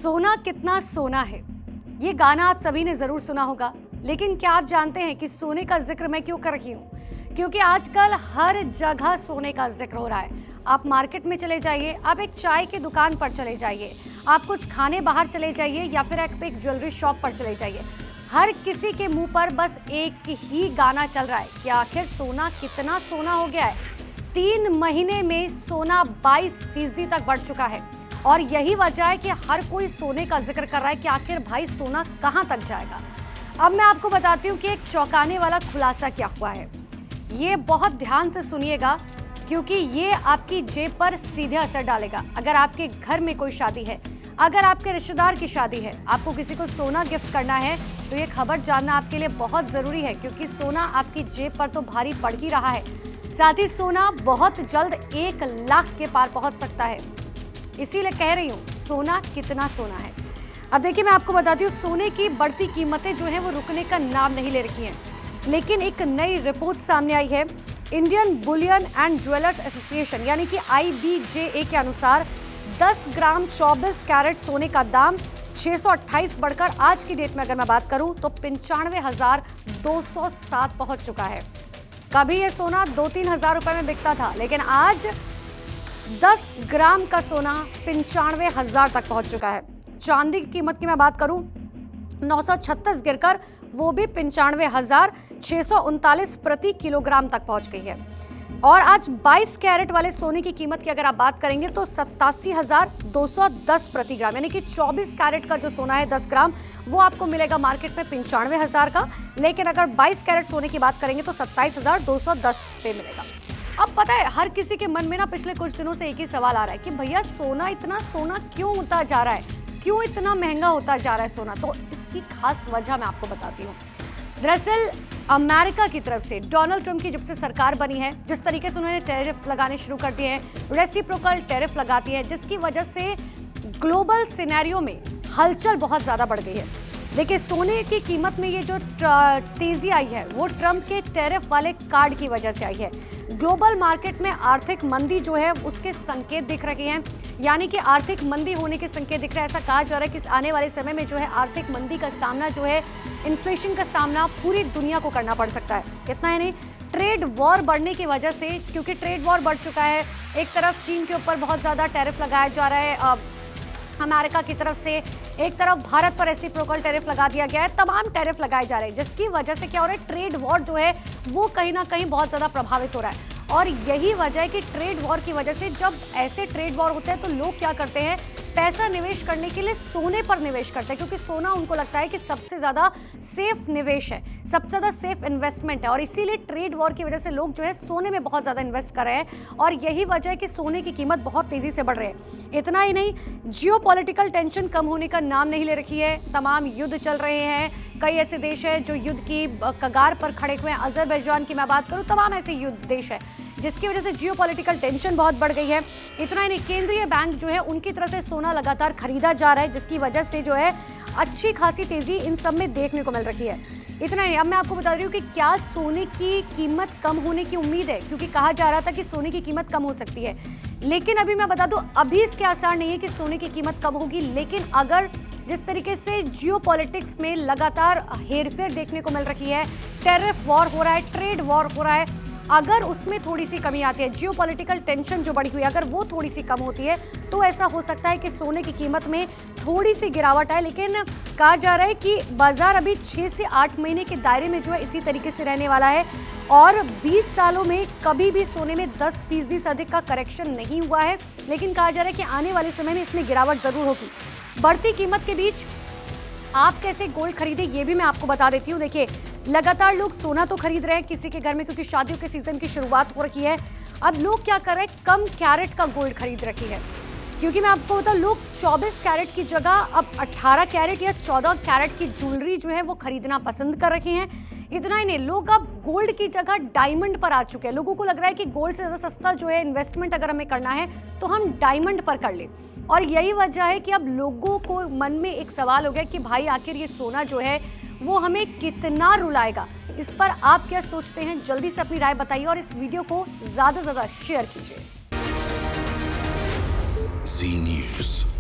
सोना कितना सोना है, ये गाना आप सभी ने जरूर सुना होगा। लेकिन क्या आप जानते हैं कि सोने का जिक्र मैं क्यों कर रही हूँ? क्योंकि आजकल हर जगह सोने का जिक्र हो रहा है। आप मार्केट में चले जाइए, आप एक चाय की दुकान पर चले जाइए, आप कुछ खाने बाहर चले जाइए या फिर आप एक ज्वेलरी शॉप पर चले जाइए, हर किसी के मुंह पर बस एक ही गाना चल रहा है कि आखिर सोना कितना सोना हो गया है। 3 महीने में सोना 22% तक बढ़ चुका है और यही वजह है कि हर कोई सोने का जिक्र कर रहा है कि आखिर भाई सोना कहां तक जाएगा। अब मैं आपको बताती हूँ कि एक चौंकाने वाला खुलासा क्या हुआ है। ये बहुत ध्यान से सुनिएगा क्योंकि ये आपकी जेब पर सीधे असर डालेगा। अगर आपके घर में कोई शादी है, अगर आपके रिश्तेदार की शादी है, आपको किसी को सोना गिफ्ट करना है, तो ये खबर जानना आपके लिए बहुत जरूरी है क्योंकि सोना आपकी जेब पर तो भारी पड़ ही रहा है। साथ ही सोना बहुत जल्द 1 लाख के पार पहुंच सकता है। इसीलिए कह रही हूँ सोना कितना सोना है। अब देखिए, मैं आपको बताती हूँ, सोने की बढ़ती कीमतें जो है वो रुकने का नाम नहीं ले रखी हैं। लेकिन एक नई रिपोर्ट सामने आई है। Indian Boolean and jewellers association यानी कि IBJA के अनुसार 10 ग्राम 24 कैरेट सोने का दाम 628 बढ़कर आज की डेट में अगर मैं बात करूं तो 95,207 पहुंच चुका है। कभी ये सोना 2-3 हजार रुपए में बिकता था, लेकिन आज 10 ग्राम का सोना 95,000 तक पहुंच चुका है। चांदी की कीमत की मैं बात करूं 936 गिरकर वो भी 95,639 प्रति किलोग्राम तक पहुंच गई है। और आज 22 कैरेट वाले सोने की कीमत की अगर आप बात करेंगे तो 87,210 प्रति ग्राम, यानी कि 24 कैरेट का जो सोना है 10 ग्राम वो आपको मिलेगा मार्केट में 95,000 का। लेकिन अगर 22 कैरेट सोने की बात करेंगे तो 27,210 पे मिलेगा। अब पता है, हर किसी के मन में ना पिछले कुछ दिनों से एक ही सवाल आ रहा है कि भैया सोना इतना सोना क्यों होता जा रहा है, क्यों इतना महंगा होता जा रहा है सोना। तो इसकी खास वजह मैं आपको बताती हूँ। दरअसल अमेरिका की तरफ से डोनाल्ड ट्रंप की जब से सरकार बनी है, जिस तरीके से उन्होंने टैरिफ लगाने शुरू कर दिए हैं, रेसिप्रोकल टैरिफ लगाती है, जिसकी वजह से ग्लोबल सिनेरियो में हलचल बहुत ज्यादा बढ़ गई है। देखिए, सोने की कीमत में ये जो तेजी आई है वो ट्रंप के टैरिफ वाले कार्ड की वजह से आई है। ग्लोबल मार्केट में आर्थिक मंदी जो है उसके संकेत दिख रहे हैं, यानी कि आर्थिक मंदी होने के संकेत दिख रहे हैं। ऐसा कहा जा रहा है कि आने वाले समय में जो है आर्थिक मंदी का सामना जो है, इन्फ्लेशन का सामना पूरी दुनिया को करना पड़ सकता है। इतना ही नहीं, ट्रेड वॉर बढ़ने की वजह से, क्योंकि ट्रेड वॉर बढ़ चुका है, एक तरफ चीन के ऊपर बहुत ज्यादा टैरिफ लगाया जा रहा है अमेरिका की तरफ से, एक तरफ भारत पर रेसिप्रोकल टैरिफ लगा दिया गया है, तमाम टैरिफ लगाए जा रहे हैं, जिसकी वजह से क्या हो रहा है, ट्रेड वॉर जो है वो कहीं ना कहीं बहुत ज्यादा प्रभावित हो रहा है। और यही वजह है कि ट्रेड वॉर की वजह से जब ऐसे ट्रेड वॉर होते हैं तो लोग क्या करते हैं, पैसा निवेश करने के लिए सोने पर निवेश करते हैं, क्योंकि सोना उनको लगता है कि सबसे ज्यादा सेफ निवेश है, सबसे ज्यादा सेफ इन्वेस्टमेंट है। और इसीलिए ट्रेड वॉर की वजह से लोग जो है सोने में बहुत ज्यादा इन्वेस्ट कर रहे हैं और यही वजह है कि सोने की कीमत बहुत तेजी से बढ़ रही है। इतना ही नहीं, जियोपॉलिटिकल टेंशन कम होने का नाम नहीं ले रखी है। तमाम युद्ध चल रहे हैं, कई ऐसे देश हैं जो युद्ध की कगार पर खड़े हुए हैं। अजरबैजान की मैं बात करूं, तमाम ऐसे युद्ध देश है जिसकी वजह से जियोपॉलिटिकल टेंशन बहुत बढ़ गई है। इतना ही नहीं, केंद्रीय बैंक जो है उनकी तरफ से सोना लगातार खरीदा जा रहा है, जिसकी वजह से जो है अच्छी खासी तेजी इन सब में देखने को मिल रही है। इतना ही, अब मैं आपको बता रही हूँ कि क्या सोने की कीमत कम होने की उम्मीद है, क्योंकि कहा जा रहा था कि सोने की कीमत कम हो सकती है। लेकिन अभी मैं बता दूं, अभी इसके आसार नहीं है कि सोने की कीमत कम होगी। लेकिन अगर जिस तरीके से जियोपॉलिटिक्स में लगातार हेरफेर देखने को मिल रही है, टैरिफ वॉर हो रहा है, ट्रेड वॉर हो रहा है, अगर उसमें थोड़ी सी कमी आती है, जियोपॉलिटिकल टेंशन जो बढ़ी हुई है अगर वो थोड़ी सी कम होती है, तो ऐसा हो सकता है कि सोने की कीमत में थोड़ी सी गिरावट आए। लेकिन कहा जा रहा है कि बाजार अभी 6 से 8 महीने के दायरे में जो है इसी तरीके से रहने वाला है और 20 सालों में कभी भी सोने में 10% से अधिक का करेक्शन नहीं हुआ है। लेकिन कहा जा रहा है कि आने वाले समय में इसमें गिरावट जरूर होगी। बढ़ती कीमत के बीच आप कैसे गोल्ड खरीदे ये भी मैं आपको बता देती हूँ। देखिए, लगातार लोग सोना तो खरीद रहे हैं किसी के घर में, क्योंकि शादियों के सीजन की शुरुआत हो रखी है। अब लोग क्या कर रहे हैं, कम कैरेट का गोल्ड खरीद रखी है, क्योंकि मैं आपको बताऊं, लोग 24 कैरेट की जगह अब 18 कैरेट या 14 कैरेट की ज्वेलरी जो है वो खरीदना पसंद कर रहे हैं। इतना ही नहीं, लोग अब गोल्ड की जगह डायमंड पर आ चुके हैं। लोगों को लग रहा है कि गोल्ड से ज्यादा सस्ता जो है इन्वेस्टमेंट अगर हमें करना है तो हम डायमंड पर कर ले। और यही वजह है कि अब लोगों को मन में एक सवाल हो गया कि भाई आखिर ये सोना जो है वो हमें कितना रुलाएगा। इस पर आप क्या सोचते हैं, जल्दी से अपनी राय बताइए और इस वीडियो को ज्यादा से ज्यादा शेयर कीजिए। Zee News.